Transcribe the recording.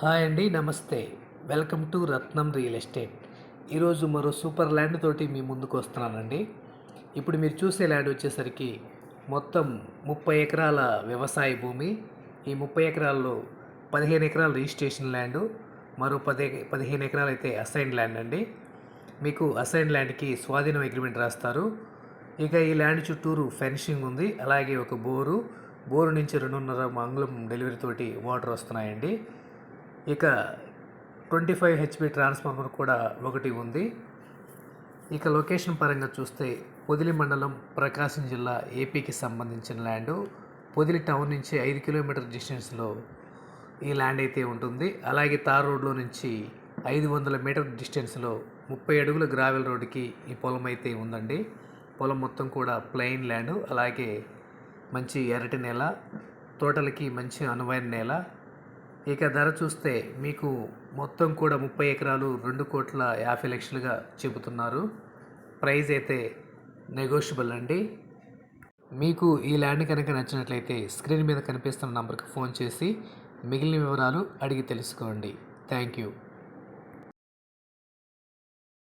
Hi అండి, నమస్తే. Welcome to Ratnam real estate. ఈరోజు మరో సూపర్ ల్యాండ్ తోటి మీ ముందుకు వస్తున్నానండి. ఇప్పుడు మీరు చూసే ల్యాండ్ వచ్చేసరికి మొత్తం 30 ఎకరాల వ్యవసాయ భూమి. ఈ 30 ఎకరాల్లో 15 ఎకరాల రిజిస్ట్రేషన్ ల్యాండు, మరో 15 ఎకరాలు అయితే అసైన్ ల్యాండ్ అండి. మీకు అసైన్ ల్యాండ్కి స్వాధీనం అగ్రిమెంట్ రాస్తారు. ఇక ఈ ల్యాండ్ చుట్టూరు ఫెన్సింగ్ ఉంది, అలాగే ఒక బోరు నుంచి 2.5 అంగుళం డెలివరీ తోటి వాటర్ వస్తున్నాయండి. ఇక 25 హెచ్పి ట్రాన్స్ఫార్మర్ కూడా ఒకటి ఉంది. ఇక లొకేషన్ పరంగా చూస్తే పొదిలి మండలం, ప్రకాశం జిల్లా, ఏపీకి సంబంధించిన ల్యాండు. పొదిలి టౌన్ నుంచి 5 కిలోమీటర్ డిస్టెన్స్లో ఈ ల్యాండ్ అయితే ఉంటుంది. అలాగే తార్ రోడ్లో నుంచి 500 మీటర్ డిస్టెన్స్లో 30 అడుగుల గ్రావెల్ రోడ్డుకి ఈ పొలం అయితే ఉందండి. పొలం మొత్తం కూడా ప్లెయిన్ ల్యాండ్, అలాగే మంచి ఎర్రటి నేల, తోటలకి మంచి అనువైన నేల. ఇక ధర చూస్తే మీకు మొత్తం కూడా 30 ఎకరాలు 2,50,00,000గా చెబుతున్నారు. ప్రైస్ అయితే నెగోషియబుల్ అండి. మీకు ఈ ల్యాండ్ కనుక నచ్చినట్లయితే స్క్రీన్ మీద కనిపిస్తున్న నంబర్కి ఫోన్ చేసి మిగిలిన వివరాలు అడిగి తెలుసుకోండి. Thank you.